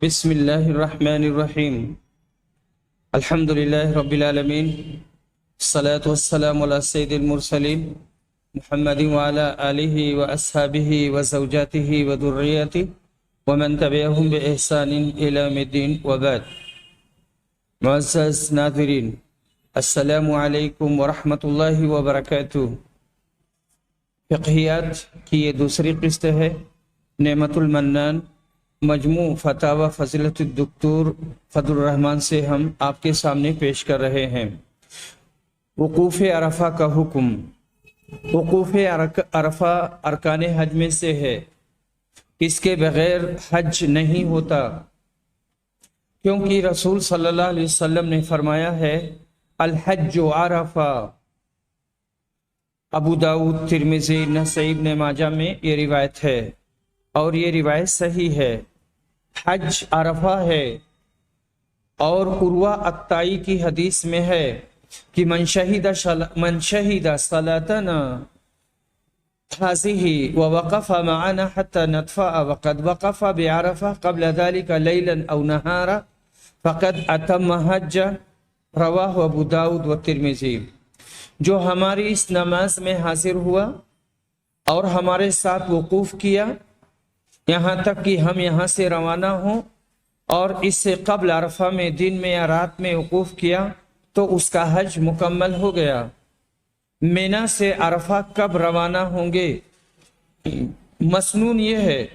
بسم اللہ الرحمن الرحیم الحمد للہ رب العالمین الصلاة والسلام علی سید المرسلین محمد وعلی آلہ واصحابہ وزوجاتہ وذریاتہ ومن تبعہم بإحسان الی یوم الدین وبعد۔ معزز ناظرین، السلام علیکم ورحمۃ اللہ وبرکاتہ۔ فقہیات کی یہ دوسری قسط ہے۔ نعمت المنان مجموع فتاوی فضیلت الدکتور فضل الرحمن سے ہم آپ کے سامنے پیش کر رہے ہیں۔ وقوف عرفہ کا حکم۔ وقوف عرفہ ارکان حج میں سے ہے، اس کے بغیر حج نہیں ہوتا، کیونکہ رسول صلی اللہ علیہ وسلم نے فرمایا ہے الحج عرفہ۔ ابو داؤد، ترمذی، نسائی، ابن ماجہ میں یہ روایت ہے اور یہ روایت صحیح ہے۔ حج عرفہ ہے، اور عروہ الطائی کی حدیث میں ہے کہ من شہد صلاتنا هذه ووقف معنا حتى ندفع وقد وقف بعرفہ قبل ذلك ليلا او نهارا فقد اتم حج، رواہ ابو داؤد و ترمذی۔ جو ہماری اس نماز میں حاضر ہوا اور ہمارے ساتھ وقوف کیا یہاں تک کہ ہم یہاں سے روانہ ہوں، اور اس سے قبل عرفہ میں دن میں یا رات میں وقوف کیا تو اس کا حج مکمل ہو گیا۔ مینا سے عرفہ کب روانہ ہوں گے؟ مسنون یہ ہے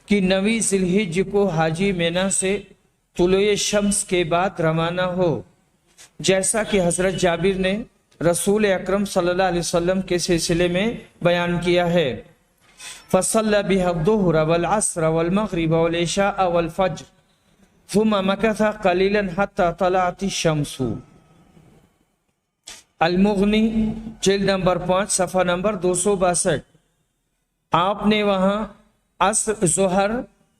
کہ 9 ذی الحجہ کو حاجی مینا سے طلوع شمس کے بعد روانہ ہو، جیسا کہ حضرت جابر نے رسول اکرم صلی اللہ علیہ وسلم کے سلسلے میں بیان کیا ہے۔ فصلى بها الظهر والعصر والمغرب والعشاء والفجر ثم مكث قليلا حتى طلعت الشمس۔ المغنی جلد نمبر 5 صفحہ نمبر 262۔ آپ نے وہاں ظہر،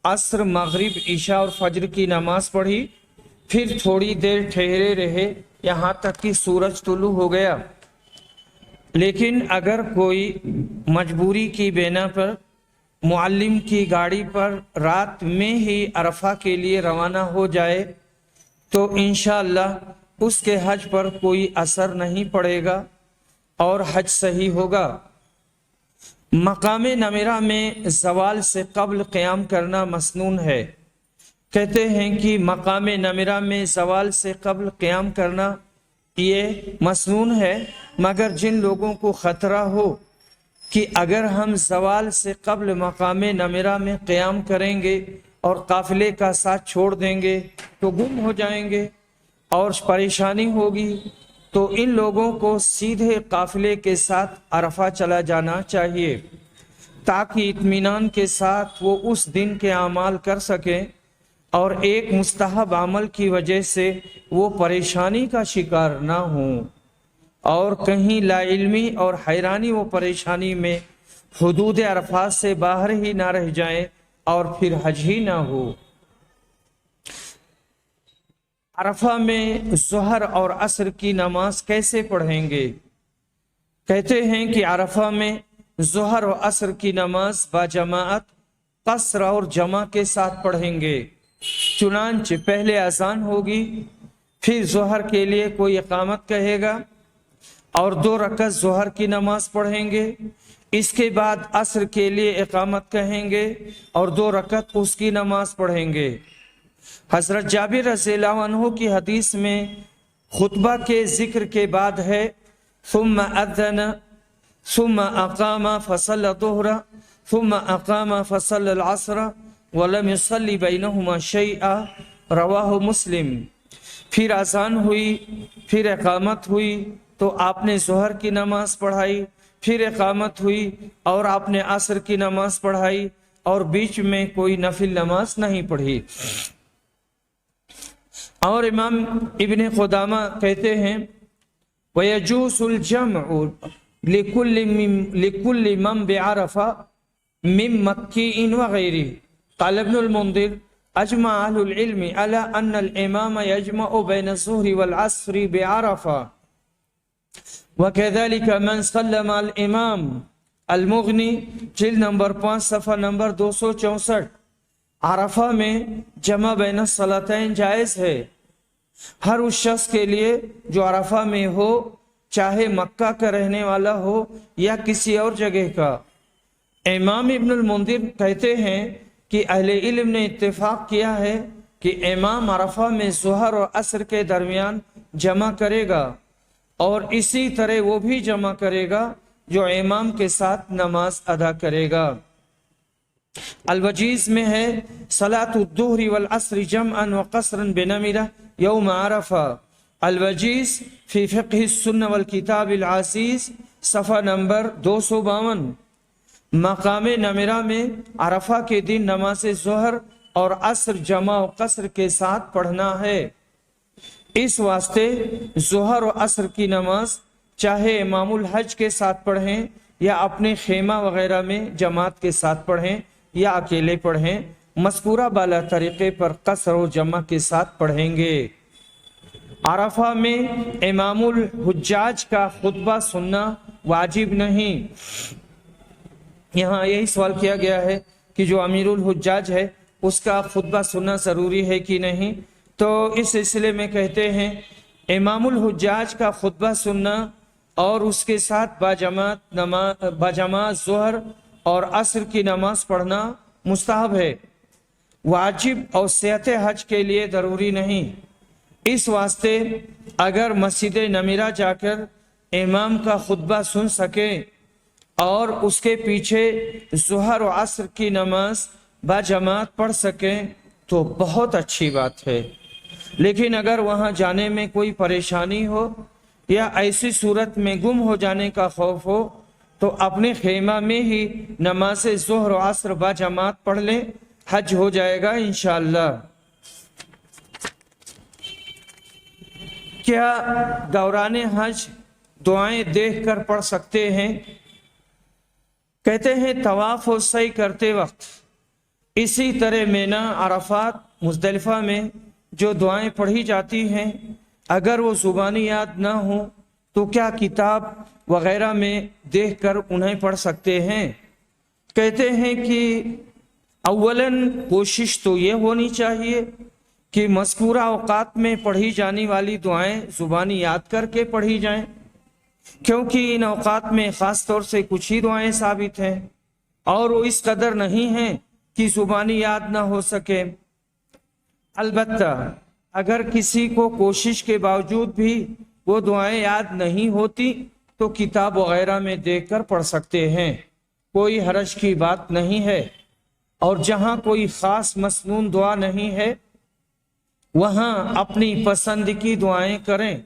عصر، مغرب، عشاء اور فجر کی نماز پڑھی، پھر تھوڑی دیر ٹھہرے رہے یہاں تک کہ سورج طلوع ہو گیا۔ لیکن اگر کوئی مجبوری کی بنا پر معلم کی گاڑی پر رات میں ہی عرفہ کے لیے روانہ ہو جائے تو انشاءاللہ اس کے حج پر کوئی اثر نہیں پڑے گا اور حج صحیح ہوگا۔ مقام نمرہ میں زوال سے قبل قیام کرنا مسنون ہے۔ کہتے ہیں کہ مقام نمرہ میں زوال سے قبل قیام کرنا یہ مسنون ہے، مگر جن لوگوں کو خطرہ ہو کہ اگر ہم زوال سے قبل مقام نمرہ میں قیام کریں گے اور قافلے کا ساتھ چھوڑ دیں گے تو گم ہو جائیں گے اور پریشانی ہوگی، تو ان لوگوں کو سیدھے قافلے کے ساتھ عرفہ چلا جانا چاہیے تاکہ اطمینان کے ساتھ وہ اس دن کے اعمال کر سکیں، اور ایک مستحب عمل کی وجہ سے وہ پریشانی کا شکار نہ ہوں اور کہیں لا علمی اور حیرانی و پریشانی میں حدود عرفات سے باہر ہی نہ رہ جائیں اور پھر حج ہی نہ ہو۔ عرفہ میں ظہر اور عصر کی نماز کیسے پڑھیں گے؟ کہتے ہیں کہ عرفہ میں ظہر و عصر کی نماز باجماعت قصر اور جمع کے ساتھ پڑھیں گے۔ چنانچہ پہلے اذان ہوگی، پھر ظہر کے لیے کوئی اقامت کہے گا اور 2 رکعت ظہر کی نماز پڑھیں گے، اس کے بعد عصر کے لیے اقامت کہیں گے اور 2 رکعت اس کی نماز پڑھیں گے۔ حضرت جابر رضی اللہ عنہ کی حدیث میں خطبہ کے ذکر کے بعد ہے ثم اذن ثم اقام فصلى الظهر ثم اقام فصلى العصر ولم يصلي بينهما شيئا، رواہ مسلم۔ پھر اذان ہوئی، پھر اقامت ہوئی تو آپ نے ظہر کی نماز پڑھائی، پھر اقامت ہوئی اور آپ نے عصر کی نماز پڑھائی، اور بیچ میں کوئی نفل نماز نہیں پڑھی۔ اور امام ابن قدامہ کہتے ہیں وَيَجُوزُ الْجَمْعُ لِكُلِّ مَنْ بِعَرَفَةٍ مِنْ مَكِّيٍ وَغَيْرِهِ۔ قال ابن المنذر اجمع اہل العلم على ان الامام يجمع بين الظهر والعصر بعرفة وكذلك من سلم الامام۔ المغنی جلد نمبر 5 صفحہ نمبر 264۔ अरफा में जमा बैन सलातैन जायज़ है हर उस शख्स के लिए जो अरफा में हो, चाहे मक्का का रहने वाला हो या किसी और जगह का। इमाम इब्नुल मुंदिर कहते हैं कि अहले इल्म ने इत्तेफाक किया है कि इमाम अरफा में ज़ुहर और असर के दरमियान जमा करेगा और इसी तरह वो भी जमा करेगा जो इमाम के साथ नमाज अदा करेगा। अल-वजीज़ में है सलातुद्दुहरी वल अस्र जमअन व कसरन बिनमिरा यौम अरफा। अल-वजीज़ फी फ़िक़्ह सुन्नह वल किताब अल-अज़ीज़ सफ़ा नंबर 252। मकाम नमिरा में अरफा के दिन नमाज ज़ुहर और असर जमा और कसर के साथ पढ़ना है। इस वास्ते ज़ुहर और असर की नमाज चाहे इमामुल हज के साथ पढ़ें या अपने खेमा वगैरह में जमात के साथ पढ़ें या अकेले पढ़ें, मज़कूरा बाला तरीक़े पर कसर और जमा के साथ पढ़ेंगे। अरफा में इमामुल हुज्जाज का खुतबा सुनना वाजिब नहीं। यहाँ यही सवाल किया गया है कि जो अमीरुल हुज्जाज है उसका खुतबा सुनना ज़रूरी है कि नहीं। तो इस सिलसिले में कहते हैं इमामुल हुज्जाज का खुतबा सुनना और उसके साथ बाजमात ज़ुहर और असर की नमाज पढ़ना मुस्तहब है, वाजिब और सेहत हज के लिए ज़रूरी नहीं। इस वास्ते अगर मस्जिद नमीरा जाकर इमाम का खुतबा सुन सके और उसके पीछे ज़ुहर और असर की नमाज बाजमात पढ़ सकें तो बहुत अच्छी बात है। लेकिन अगर वहाँ जाने में कोई परेशानी हो या ऐसी सूरत में गुम हो जाने का खौफ हो तो अपने खेमा में ही नमाज ज़ुहर और असर बाजमात पढ़ लें, हज हो जाएगा इंशाअल्लाह। क्या दौरान हज दुआएं देख कर पढ़ सकते हैं? कहते हैं तवाफ और सई करते वक्त इसी तरह मिना, अरफात, मुज़दलिफ़ा में जो दुआएं पढ़ी जाती हैं अगर वो ज़ुबानी याद ना हो तो क्या किताब वगैरह में देखकर उन्हें पढ़ सकते हैं? कहते हैं कि अव्वलन कोशिश तो ये होनी चाहिए कि मज़कूरा औक़ात में पढ़ी जाने वाली दुआएं ज़ुबानी याद करके पढ़ी जाएं, क्योंकि इन औक़ात में ख़ास तौर से कुछ ही दुआएं साबित हैं और वो इस कदर नहीं हैं कि ज़ुबानी याद ना हो सके। अलबत्ता अगर किसी को कोशिश के बावजूद भी वो दुआएं याद नहीं होती तो किताब वगैरह में देखकर पढ़ सकते हैं, कोई हरज की बात नहीं है। और जहाँ कोई ख़ास मसनून दुआ नहीं है वहाँ अपनी पसंद की दुआएं करें।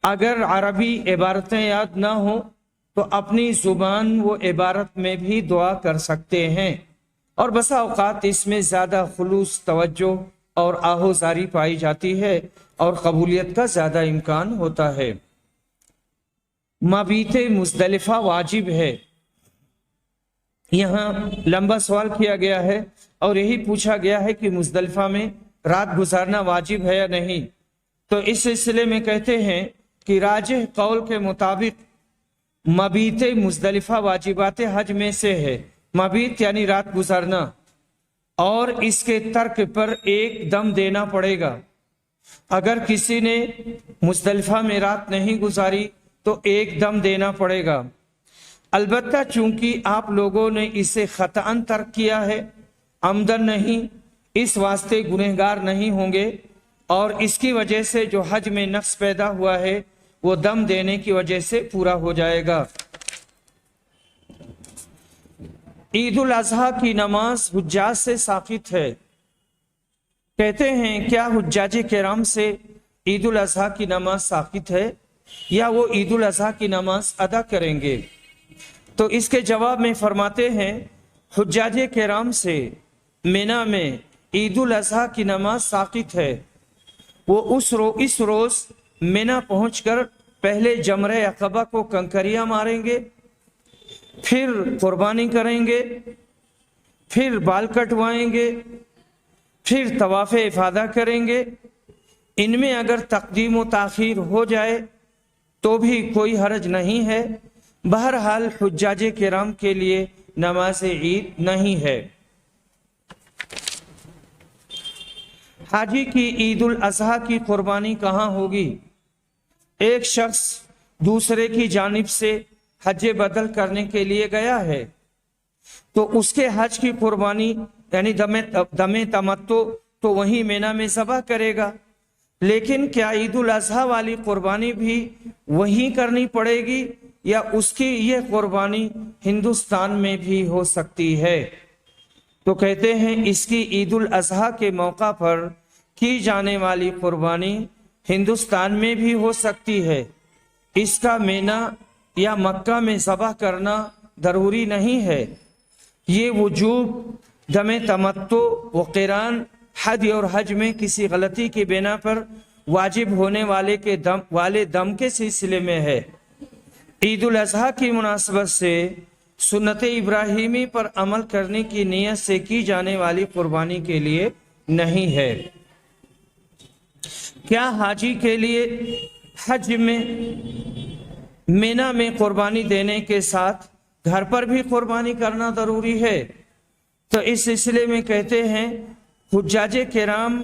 अगर अरबी इबारतें याद ना हो तो अपनी ज़ुबान वो इबारत में भी दुआ कर सकते हैं और बसा औक़ात इसमें ज़्यादा खुलूस, तवज्जो और आहोज़ारी पाई जाती है और कबूलियत का ज़्यादा इम्कान होता है। मबीते मुज़दलिफ़ा वाजिब है। यहाँ लंबा सवाल किया गया है और यही पूछा गया है कि मुज़दलिफ़ा में रात गुजारना वाजिब है या नहीं। तो इस सिलसिले में कहते हैं कि राजिह कौल के मुताबिक मबीते मुज़दलिफ़ा वाजिबात हज में से है। मबीत यानी रात गुजारना, और इसके तर्क पर एक दम देना पड़ेगा। अगर किसी ने मुज़दलिफ़ा में रात नहीं गुजारी तो एक दम देना पड़ेगा। अलबत्ता चूंकि आप लोगों ने इसे ख़तअन तर्क किया है, अमदन नहीं, इस वास्ते गुनहगार नहीं होंगे और इसकी वजह से जो हज में नक्स पैदा हुआ है वो दम देने की वजह से पूरा हो जाएगा। ईद उल अज़हा की नमाज हुज्जाज से साक़ित है। कहते हैं क्या हुज्जाज किराम से ईद उल अज़हा की नमाज साक़ित है या वो ईद उल अज़हा की नमाज अदा करेंगे? तो इसके जवाब में फरमाते हैं हुज्जाज किराम से मिना में ईद उल अज़हा की नमाज साक़ित है। वो इस रोज़ मिना पहुंचकर पहले जमरे अक़बा को कंकरियां मारेंगे, फिर कुर्बानी करेंगे, फिर बाल कटवाएंगे, फिर तवाफ़ इफ़ादा करेंगे। इनमें अगर तक़दीम व ताख़ीर हो जाए तो भी कोई हरज नहीं है। बहरहाल हुज्जाज किराम के लिए नमाज ईद नहीं है। हाजी की ईद उल अजहा की कुर्बानी कहाँ होगी? एक शख्स दूसरे की जानिब से हज बदल करने के लिए गया है तो उसके हज की कुर्बानी यानी दमे तमत्तो तो वहीं मीना में ज़बह करेगा। लेकिन क्या ईद उल अजहा वाली कुर्बानी भी वहीं करनी पड़ेगी या उसकी ये कुर्बानी हिंदुस्तान में भी हो सकती है? तो कहते हैं इसकी ईद उल अजहा के मौका पर की जाने वाली कुर्बानी हिंदुस्तान में भी हो सकती है। इसका मीना या मक्का में ज़बह करना ज़रूरी नहीं है। ये वजूब दमे तमत्तो व क़िरान हज और हज में किसी गलती की बिना पर वाजिब होने वाले दम के सिलसिले में है। ईद उल अजहा की मुनासबत से सुन्नत इब्राहिमी पर अमल करने की नीयत से की जाने वाली कुर्बानी के लिए नहीं है। क्या हाजी के लिए हज में मीना में कुर्बानी देने के साथ घर पर भी कुर्बानी करना ज़रूरी है? तो इस सिलसिले में कहते हैं हुज्जाज किराम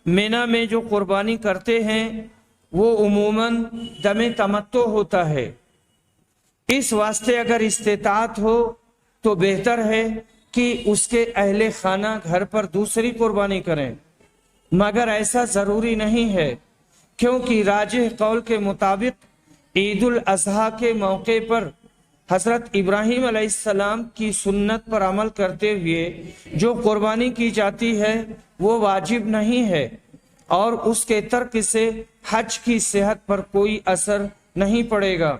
मीना में जो कुर्बानी करते हैं वो उमूमन दमे तमत्तो होता है। इस वास्ते अगर इस्तेताअत हो तो बेहतर है कि उसके अहले खाना घर पर दूसरी कुर्बानी करें, मगर ऐसा ज़रूरी नहीं है क्योंकि राजिह कौल के मुताबिक ईद उल अजहा के मौके पर हज़रत इब्राहीम अलैहिस्सलाम की सुन्नत पर अमल करते हुए जो कुर्बानी की जाती है वो वाजिब नहीं है और उसके तर्क से हज की सेहत पर कोई असर नहीं पड़ेगा।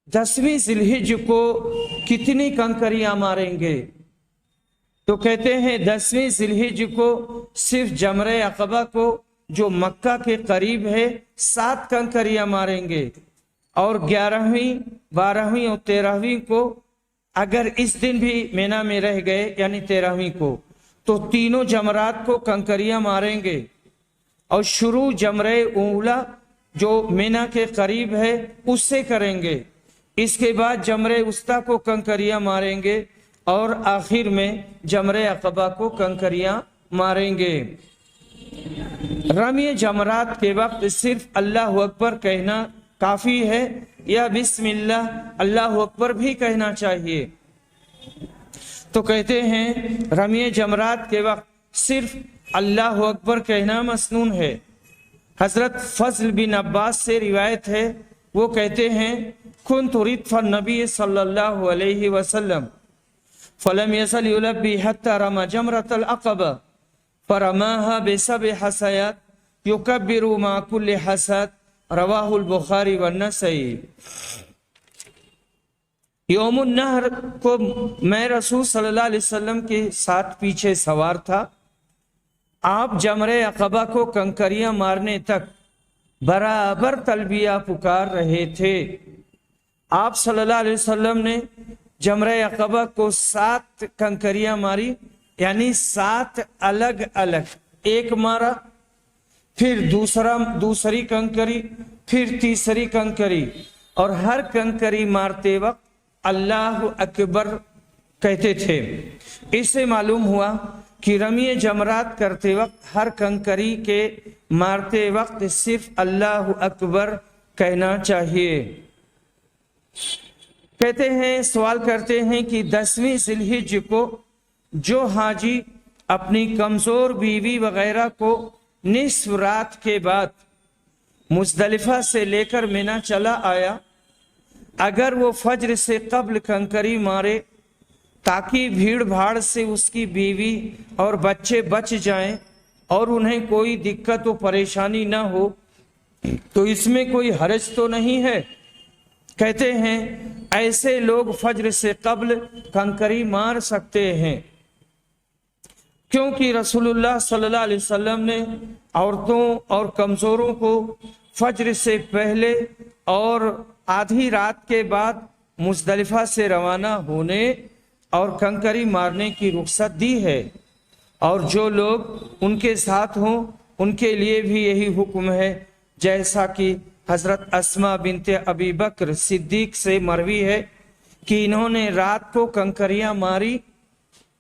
10वीं ज़िलहिज को कितनी कंकरियां मारेंगे? तो कहते हैं 10वीं ज़िलहिज को सिर्फ जमरे अक़बा को जो मक्का के करीब है 7 कंकरियां मारेंगे और 11वीं 12वीं और 13वीं को अगर इस दिन भी मीना में रह गए यानी 13वीं को तो तीनों जमरात को कंकरियां मारेंगे और शुरू जमरे ऊला जो मीना के करीब है उससे करेंगे। इसके बाद जमरे उस्ता को कंकरियां मारेंगे और आखिर में जमरे अक़बा को कंकरियां मारेंगे। रमी जमरात के वक्त सिर्फ अल्लाह अकबर कहना काफ़ी है या बिस्मिल्लाह अल्लाह अकबर भी कहना चाहिए? तो कहते हैं रमी जमरात के वक्त सिर्फ अल्लाह अकबर कहना मसनून है। हज़रत फज़ल बिन अब्बास से रिवायत है, वो कहते हैं कुन्तु रिदफ़ नबी सल्लल्लाहु अलैहि वसल्लम फलम यसल युलब्बी हत्ता रमा जमरतल अक़बा फरमाहा बिसब हसयात युकब्बिरु मा कुल्लि हसद रवाहुल बुखारी व नसई। यौमुन नहर को मैं रसूल सल्लल्लाहु अलैहि वसल्लम के साथ पीछे सवार था। आप जमरे अक़बा को कंकरियां मारने तक बराबर तलबिया पुकार रहे थे। आप सल्लल्लाहु अलैहि वसल्लम ने जमरे अक़बा को 7 कंकरियां मारी यानी 7 अलग अलग, एक मारा फिर दूसरी कंकरी फिर तीसरी कंकरी और हर कंकरी मारते वक्त अल्लाह अकबर कहते थे। इससे मालूम हुआ कि रमी जमरात करते वक्त हर कंकरी के मारते वक्त सिर्फ अल्लाह अकबर कहना चाहिए। कहते हैं सवाल करते हैं कि 10वीं ज़िलहिज को जो हाजी अपनी कमज़ोर बीवी वगैरह को निस्फ रात के बाद मुज़दलिफ़ा से लेकर मिना चला आया, अगर वो फज्र से कब्ल कंकरी मारे ताकि भीड़ भाड़ से उसकी बीवी और बच्चे बच जाएं और उन्हें कोई दिक्कत व परेशानी न हो, तो इसमें कोई हरज तो नहीं है। कहते हैं ऐसे लोग फज्र से कब्ल कंकरी मार सकते हैं क्योंकि रसूलुल्लाह सल्लल्लाहु अलैहि वसल्लम ने औरतों और कमज़ोरों को फज्र से पहले और आधी रात के बाद मुज़दलिफ़ा से रवाना होने और कंकरी मारने की रुख्सत दी है और जो लोग उनके साथ हों उनके लिए भी यही हुक्म है, जैसा कि हज़रत अस्मा बिनते अबी बकर सिद्दीक से मरवी है कि इन्होंने रात को कंकरियां मारी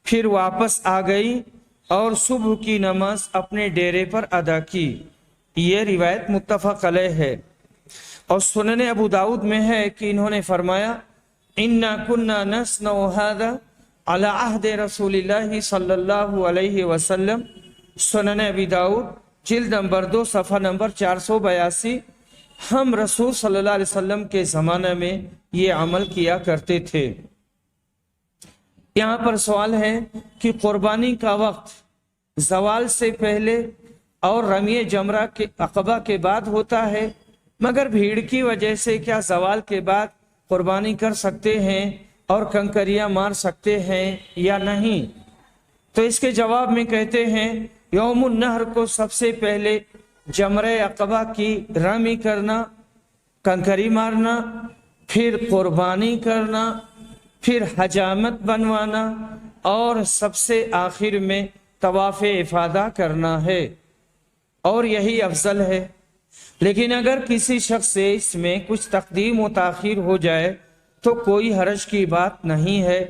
फिर वापस आ गई اور صبح کی نماز اپنے ڈیرے پر ادا کی۔ یہ روایت متفق علیہ ہے۔ اور سنن ابو داؤد میں ہے کہ انہوں نے فرمایا انا کنا نصنع ھذا علی عہد رسول اللہ صلی اللہ علیہ وسلم، سنن ابی داؤد جلد نمبر 2 صفحہ نمبر 482، ہم رسول صلی اللہ علیہ وسلم کے زمانہ میں یہ عمل کیا کرتے تھے۔ یہاں پر سوال ہے کہ قربانی کا وقت زوال سے پہلے اور رمی جمرہ کے عقبہ کے بعد ہوتا ہے، مگر بھیڑ کی وجہ سے کیا زوال کے بعد قربانی کر سکتے ہیں اور کنکریاں مار سکتے ہیں یا نہیں؟ تو اس کے جواب میں کہتے ہیں یوم النحر کو سب سے پہلے جمرہ عقبہ کی رمی کرنا، کنکری مارنا، پھر قربانی کرنا، پھر حجامت بنوانا اور سب سے آخر میں طواف افادہ کرنا ہے، اور یہی افضل ہے۔ لیکن اگر کسی شخص سے اس میں کچھ تقدیم و تاخیر ہو جائے تو کوئی حرج کی بات نہیں ہے۔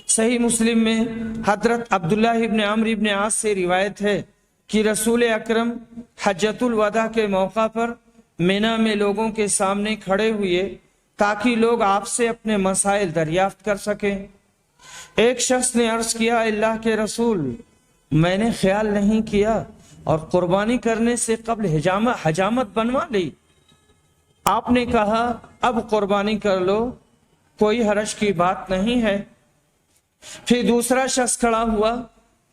صحیح مسلم میں حضرت عبداللہ ابن عمرو ابن عاص سے روایت ہے کہ رسول اکرم حجۃ الوداع کے موقع پر مینا میں لوگوں کے سامنے کھڑے ہوئے تاکہ لوگ آپ سے اپنے مسائل دریافت کر سکیں۔ ایک شخص نے عرض کیا اللہ کے رسول، میں نے خیال نہیں کیا اور قربانی کرنے سے قبل حجامت بنوا لی۔ آپ نے کہا اب قربانی کر لو، کوئی حرج کی بات نہیں ہے۔ پھر دوسرا شخص کھڑا ہوا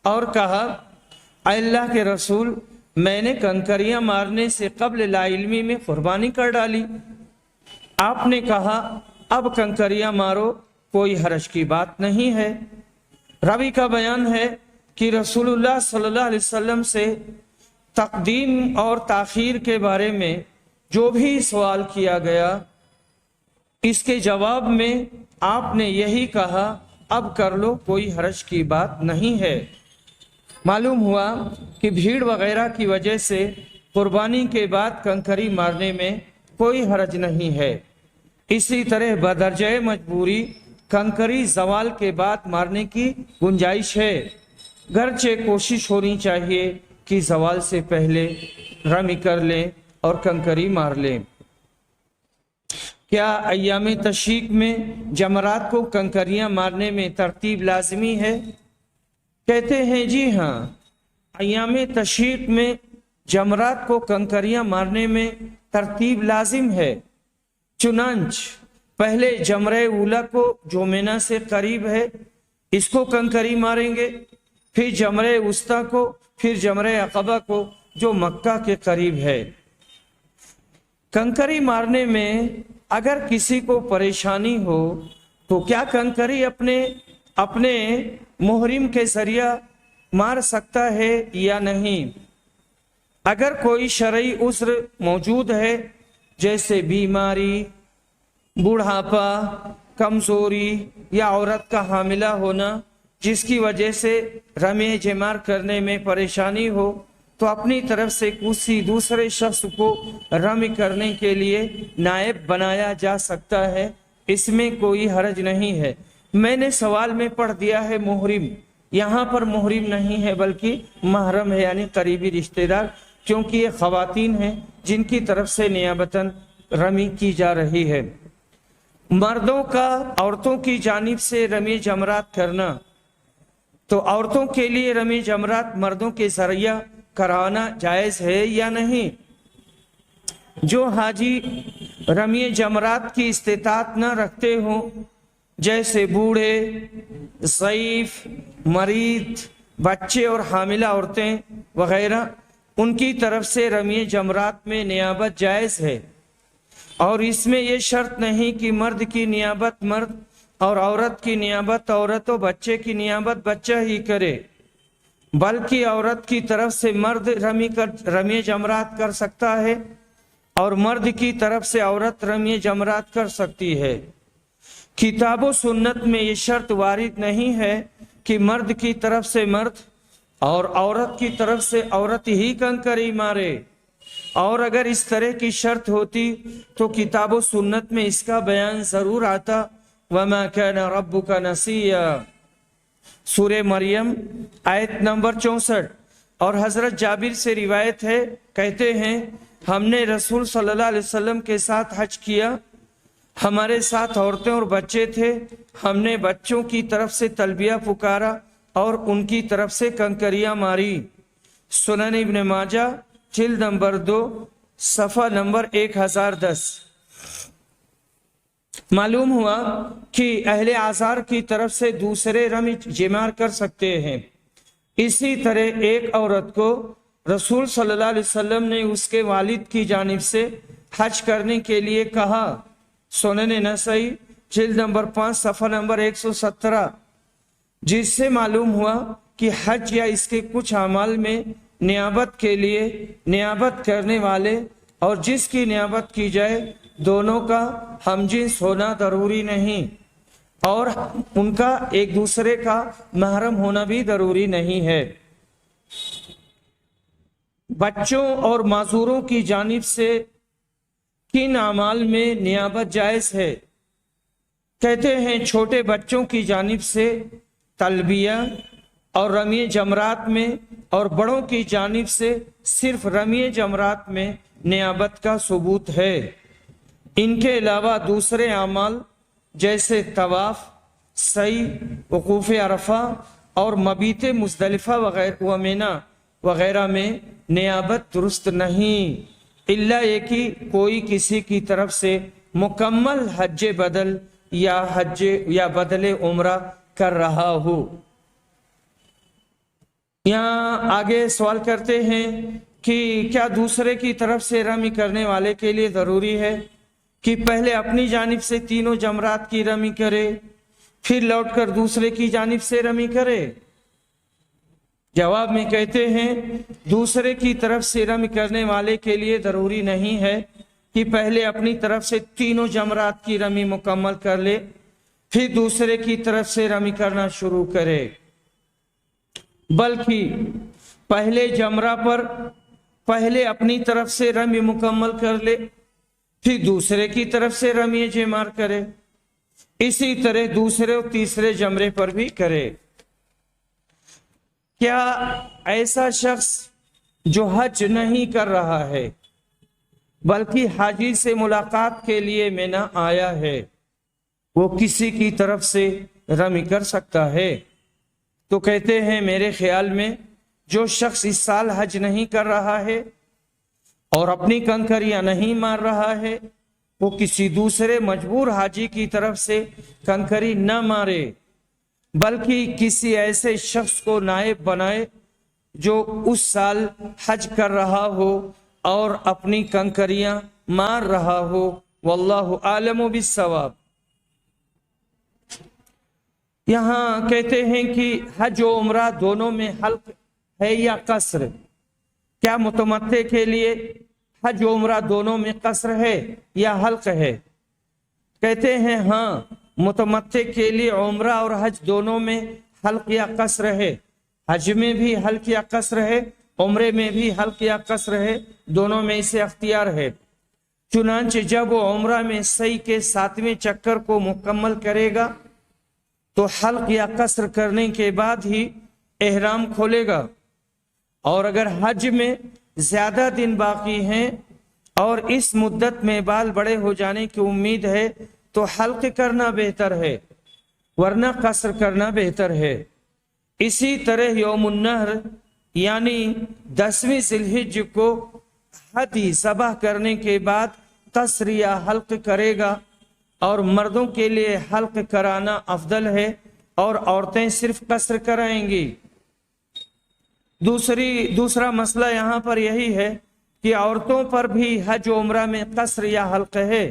اور کہا اے اللہ کے رسول، میں نے کنکریاں مارنے سے قبل لا علمی میں قربانی کر ڈالی۔ آپ نے کہا اب کنکریاں مارو، کوئی حرج کی بات نہیں ہے۔ راوی کا بیان ہے کہ رسول اللہ صلی اللہ علیہ وسلم سے تقدیم اور تاخیر کے بارے میں جو بھی سوال کیا گیا، اس کے جواب میں آپ نے یہی کہا اب کر لو، کوئی حرج کی بات نہیں ہے۔ معلوم ہوا کہ بھیڑ وغیرہ کی وجہ سے قربانی کے بعد کنکری مارنے میں کوئی حرج نہیں ہے۔ اسی طرح بدرجہ مجبوری کنکری زوال کے بعد مارنے کی گنجائش ہے، گرچہ کوشش ہونی چاہیے کہ زوال سے پہلے رمی کر لیں اور کنکری مار لیں۔ کیا ایام تشریق میں جمرات کو کنکریاں مارنے میں ترتیب لازمی ہے؟ کہتے ہیں جی ہاں، ایام تشریق میں جمرات کو کنکریاں مارنے میں ترتیب لازم ہے۔ چنانچہ پہلے جمرہ اولا کو جو مینا سے قریب ہے اس کو کنکری ماریں گے، پھر جمرہ وسطیٰ کو، پھر جمرہ عقبہ کو جو مکہ کے قریب ہے۔ کنکری مارنے میں اگر کسی کو پریشانی ہو تو کیا کنکری اپنے محرم کے ذریعہ مار سکتا ہے یا نہیں؟ اگر کوئی شرعی عذر موجود ہے جیسے بیماری، بوڑھاپا، کمزوری یا عورت کا حاملہ ہونا جس کی وجہ سے رمی جمار کرنے میں پریشانی ہو تو اپنی طرف سے کسی دوسرے شخص کو رمی کرنے کے لیے نائب بنایا جا سکتا ہے، اس میں کوئی حرج نہیں ہے۔ میں نے سوال میں پڑھ دیا ہے محرم، یہاں پر محرم نہیں ہے بلکہ محرم ہے، یعنی قریبی رشتہ دار، کیونکہ یہ خواتین ہیں جن کی طرف سے نیابتاً رمی کی جا رہی ہے۔ مردوں کا عورتوں کی جانب سے رمی جمرات کرنا، تو عورتوں کے لیے رمی جمرات مردوں کے ذریعہ کرانا جائز ہے یا نہیں؟ جو حاجی رمی جمرات کی استطاعت نہ رکھتے ہوں جیسے بوڑھے، ضعیف، مریض، بچے اور حاملہ عورتیں وغیرہ، ان کی طرف سے رمی جمرات میں نیابت جائز ہے، اور اس میں یہ شرط نہیں کہ مرد کی نیابت مرد اور عورت کی نیابت عورت و بچے کی نیابت بچہ ہی کرے، بلکہ عورت کی طرف سے مرد رمی جمرات کر سکتا ہے اور مرد کی طرف سے عورت رمی جمرات کر سکتی ہے۔ کتاب و سنت میں یہ شرط وارد نہیں ہے کہ مرد کی طرف سے مرد اور عورت کی طرف سے عورت ہی کنکری مارے، اور اگر اس طرح کی شرط ہوتی تو کتاب و سنت میں اس کا بیان ضرور آتا، وَمَا كَانَ رَبُّكَ نَسِيًّا، सूरह मरियम आयत नंबर 64। और हजरत जाबिर से रिवायत है, कहते हैं हमने रसूल सल्लल्लाहु अलैहि वसल्लम के साथ हज किया, हमारे साथ औरतें और बच्चे थे, हमने बच्चों की तरफ से तलबिया पुकारा और उनकी तरफ से कंकरियां मारी। सुनन इब्न माजा जिल्द नंबर 2 सफ़ा नंबर 1010। मालूम हुआ कि अहले आज़ार की तरफ से दूसरे रमी जिमार कर सकते हैं। इसी तरह एक औरत को रसूल सल्लल्लाहु अलैहि वसल्लम ने उसके वालिद की जानिब से हज करने के लिए कहा। सुनन नसई जिल्द नंबर 5 सफ़ा नंबर 117, जिससे मालूम हुआ कि हज या इसके कुछ अमाल में नियाबत के लिए नियाबत करने वाले और जिसकी नियाबत की जाए दोनों का हमजिन्स होना जरूरी नहीं और उनका एक दूसरे का महरम होना भी जरूरी नहीं है। बच्चों और माजूरों की जानिब से किन अमाल में नियाबत जायज है? कहते हैं छोटे बच्चों की जानिब से तलबिया और रमी जमरात में, और बड़ों की जानिब से सिर्फ रमी जमरात में नियाबत का सबूत है। इनके अलावा दूसरे अमाल जैसे तवाफ, सई, वकूफ़ अरफा और मबीत मुज़दलिफ़ा वगैरह मिना वगैरह में नियाबत दुरुस्त नहीं, इल्ला ये कि कोई किसी की तरफ से मुकम्मल हज बदल या बदले उम्रा कर रहा हो। यहाँ आगे सवाल करते हैं कि क्या दूसरे की तरफ से रमी करने वाले के लिए जरूरी है कि पहले अपनी जानिब से तीनों जमरात की रमी करे फिर लौटकर दूसरे की जानिब से रमी करे? जवाब में कहते हैं दूसरे की तरफ से रमी करने वाले के लिए जरूरी नहीं है कि पहले अपनी तरफ से तीनों जमरात की रमी मुकम्मल कर ले फिर दूसरे की तरफ से रमी करना शुरू करे, बल्कि पहले जमरा पर पहले अपनी तरफ से रमी मुकम्मल कर ले फिर दूसरे की तरफ से रमी जेमार करे। इसी तरह दूसरे और तीसरे जमरे पर भी करे। क्या ऐसा शख्स जो हज नहीं कर रहा है बल्कि हाजी से मुलाकात के लिए मिना आया है, वो किसी की तरफ से रमी कर सकता है? तो कहते हैं मेरे ख्याल में जो शख्स इस साल हज नहीं कर रहा है और अपनी कंकरियां नहीं मार रहा है, वो किसी दूसरे मजबूर हाजी की तरफ से कंकरी न मारे, बल्कि किसी ऐसे शख्स को नायब बनाए जो उस साल हज कर रहा हो और अपनी कंकरियां मार रहा हो। वल्लाहु आलमु बिस्सवाब। यहाँ कहते हैं कि हज और उम्रा दोनों में हल्क है या कसर? क्या मुतमत्ते के लिए हज और उम्रा दोनों में कसर है या हल्क है? कहते हैं हाँ, मुतमत्ते के लिए उम्रा और हज दोनों में हल्क या कसर है। हज में भी हल्क या कसर है, उम्रे में भी हल्क या कसर है, दोनों में इसे अख्तियार है। चुनांचे जब वो उम्रा में सही के 7वें चक्कर को मुकम्मल करेगा तो हल्क या कसर करने के बाद ही एहराम खोलेगा, और अगर हज में ज्यादा दिन बाकी हैं और इस मुद्दत में बाल बड़े हो जाने की उम्मीद है तो हल्क करना बेहतर है, वरना कसर करना बेहतर है। इसी तरह यौमुन नहर यानी 10वीं जिलहिज को हदी ज़बह करने के बाद कसर या हल्क करेगा, और मर्दों के लिए हल्क कराना अफदल है और औरतें सिर्फ कसर कराएंगी। दूसरा मसला यहाँ पर यही है कि औरतों पर भी हज उम्रा में कसर या हल्क है।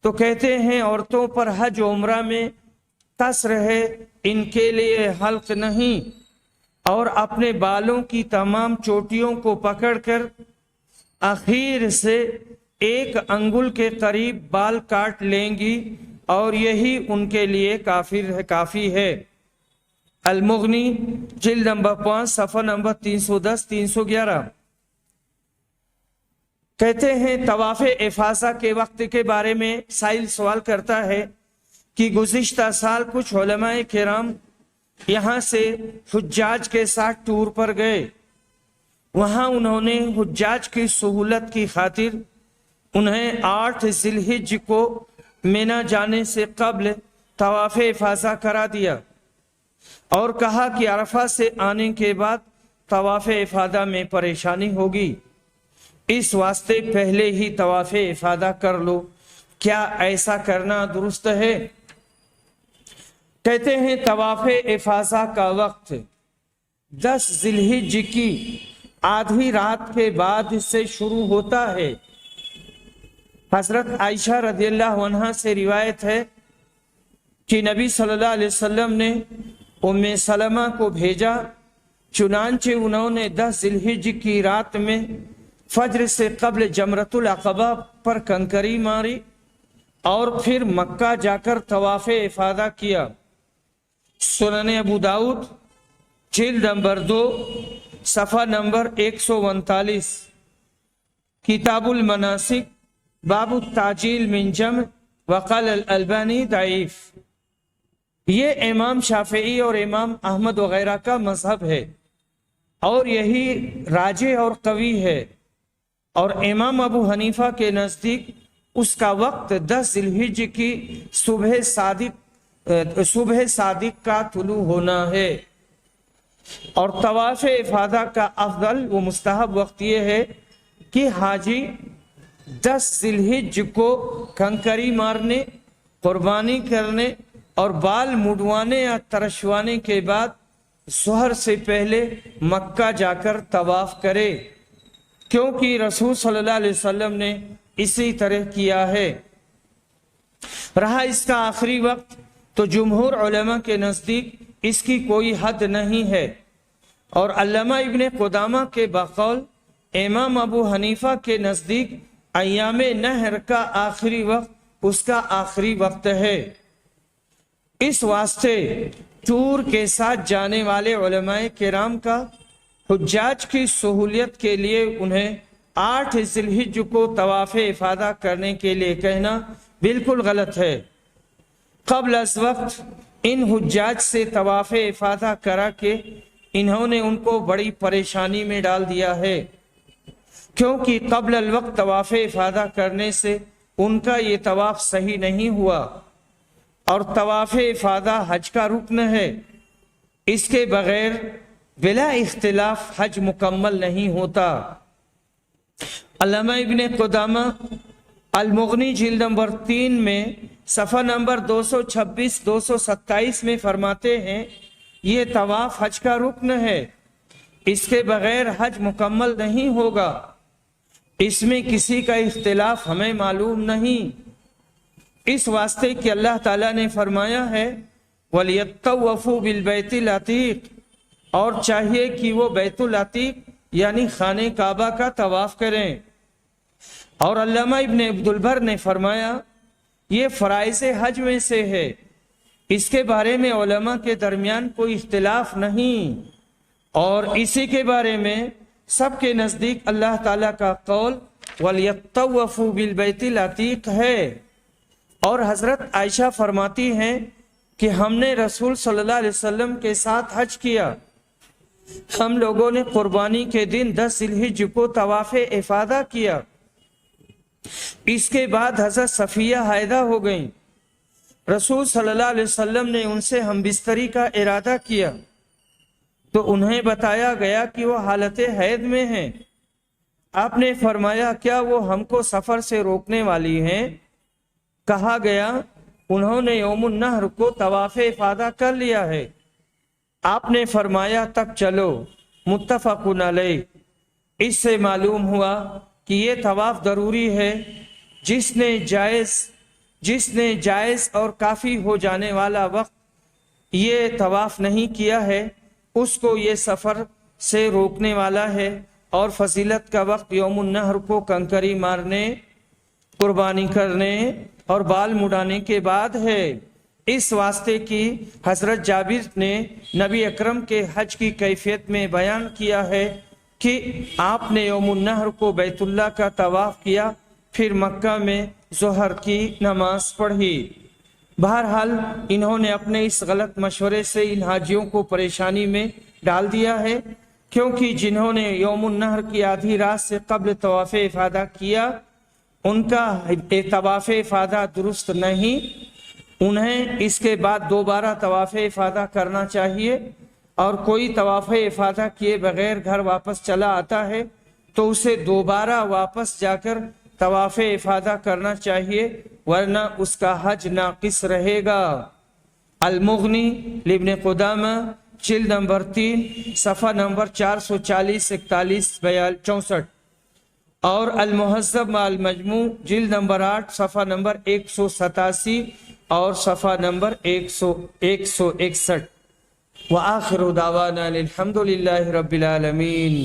तो कहते हैं औरतों पर हज उम्रा में कसर है, इनके लिए हल्क नहीं, और अपने बालों की तमाम चोटियों को पकड़कर आखिर से 1 अंगुल के करीब बाल काट लेंगी और यही उनके लिए काफी है। अल-मुग़नी जिल्द नंबर 5 सफ़ा नंबर 310-311। कहते हैं तवाफ़े इफ़ाज़ा के वक्त के बारे में साइल सवाल करता है कि गुज़िश्ता साल कुछ उलमाए किराम यहाँ से हुज्जाज के साथ टूर पर गए। वहाँ उन्होंने हुज्जाज की सहूलत की खातिर उन्हें 8 जिलहिज को मिना जाने से कब्ल तवाफ़ इफ़ाज़ा करा दिया और कहा कि अरफा से आने के बाद तवाफ़ इफ़ादा में परेशानी होगी, इस वास्ते पहले ही तवाफ़ इफ़ादा कर लो। क्या ऐसा करना दुरुस्त है? कहते हैं तवाफ़ इफ़ाज़ा का वक्त 10 जिलहिज की आधी रात के बाद से शुरू होता है। हजरत आयशा रज़ियल्लाहु अन्हा से रिवायत है कि नबी सल्लल्लाहु अलैहि वसल्लम ने उम्मे सलमा को भेजा, चुनांचे उन्होंने 10 जिलहिज की रात में फज्र से कब्ल जमरतुल अक़बा पर कंकरी मारी और फिर मक्का जाकर तवाफ़ इफ़ादा किया। सुनन अबू दाऊद जिल्द नंबर 2 सफ़ा नंबर 139, किताबुल मनासिक बाबु ताजील मिन जम वक़ाल अल-अलबानी दाइफ। ये इमाम शाफिई और इमाम अहमद वगैरह का मजहब है और यही राजे और कवी है। और इमाम अबू हनीफा के नज़दीक उसका वक्त 10 जिलहिज की सुबह सादिक का तुलू होना है। और तवाफ़ इफ़ादा का अफजल व मुस्तहब वक्त ये है कि हाजी 10 जिलहिज को कंकरी मारने, कुर्बानी करने और बाल मुड़वाने या तरशवाने के बाद ज़ोहर से पहले मक्का जाकर तवाफ करे, क्योंकि रसूल सल्लल्लाहु अलैहि वसल्लम ने इसी तरह किया है। रहा इसका आखिरी वक्त, तो जुमहूर उलमा के नज़दीक इसकी कोई हद नहीं है और अल्लामा इब्ने कुदामा के बकौल इमाम अबू हनीफा के नज़दीक अय्यामे नहर का आखिरी वक्त उसका आखिरी वक्त है। इस वास्ते टूर के साथ जाने वाले उलमाए किराम का हुज्जाज की सहूलियत के लिए उन्हें 8 जिलहिज को तवाफ़ इफ़ादा करने के लिए कहना बिल्कुल गलत है। क़ब्ल अज़ वक्त इन हुज्जाज से तवाफ़ इफ़ादा करा के इन्होंने उनको बड़ी परेशानी में डाल दिया है, क्योंकि क़ब्ल अल वक्त तवाफ़ इफ़ादा करने से उनका ये तवाफ़ सही नहीं हुआ और तवाफ़ इफ़ादा हज का रुकन है। इसके बगैर बिला इख्तिलाफ हज मुकम्मल नहीं होता। अल्लामा इब्ने कुदामा अल-मुग़नी जिल्द नंबर 3 में सफ़ा नंबर 226-227 में फरमाते हैं, ये तवाफ़ हज का रुकन है, इसके बगैर हज मुकम्मल नहीं होगा। इसमें किसी का इख्तिलाफ हमें मालूम नहीं। इस वास्ते कि अल्लाह ताला ने फरमाया है वलियत्तवफ़ू बिल बैतिल अतीक, और चाहिए कि वो बैतुल अतीक यानी खाने काबा का तवाफ करें। और अल्लामा इब्ने अब्दुल बर ने फरमाया ये फ़राइज़ हज में से है, इसके बारे में उलमा के दरमियान कोई इख्तिलाफ नहीं और इसी के बारे में सबके नज़दीक अल्लाह ताला का कौल वलियत्तवफ़ू बिल बैतिल अतीक है। और हज़रत आयशा फरमाती हैं कि हमने रसूल सल्लल्लाहु अलैहि वसल्लम के साथ हज किया, हम लोगों ने कुर्बानी के दिन 10 जिलहिज को तवाफ़ इफ़ादा किया। इसके बाद हज़रत सफ़िया हायदा हो गई, रसूल सल्लल्लाहु अलैहि वसल्लम ने उनसे हम बिस्तरी का इरादा किया तो उन्हें बताया गया कि वो हालत हैद में हैं। आपने फरमाया क्या वो हमको सफ़र से रोकने वाली हैं? कहा गया उन्होंने यौमुन नहर को तवाफ़ इफ़ादा कर लिया है। आपने फरमाया तब चलो, मुत्तफ़क़ुन अलैह। इससे मालूम हुआ कि ये तवाफ़ ज़रूरी है। जिसने जायज़ और काफ़ी हो जाने वाला वक्त ये तवाफ़ नहीं किया है उसको ये सफ़र से रोकने वाला है। और फजीलत का वक्त यौमुन नहर को कंकरी मारने, कुर्बानी करने और बाल मुड़ाने के बाद है। इस वास्ते की हज़रत जाबिर ने नबी अकरम के हज की कैफियत में बयान किया है कि आपने यौमुन नहर को बैतुल्लाह का तवाफ़ किया, फिर मक्का में ज़ोहर की नमाज पढ़ी। बहरहाल इन्होंने अपने इस गलत मशवरे से इन हाजियों को परेशानी में डाल दिया है, क्योंकि जिन्होंने यौमुन नहर की आधी रात से कब्ल तवाफ़ इफादा किया उनका तवाफ़ इफादा दुरुस्त नहीं, उन्हें इसके बाद दोबारा तवाफ़ इफादा करना चाहिए। और कोई तवाफ़ इफादा किए बगैर घर वापस चला आता है तो उसे दोबारा वापस जाकर तवाफ़ इफादा करना चाहिए, वरना उसका हज नाकिस रहेगा। अल-मुग़नी लिब्न क़ुदामा जिल्द नंबर 3 सफ़ा नंबर 440, 41, 64 और अल-मुहज़्ज़ब मअल मजमू जिल्द नंबर 8 सफ़ा नंबर 187 और सफ़ा नंबर 161। व आखिरु दावाना अनिल हम्दुलिल्लाहि रब्बिल आलमीन।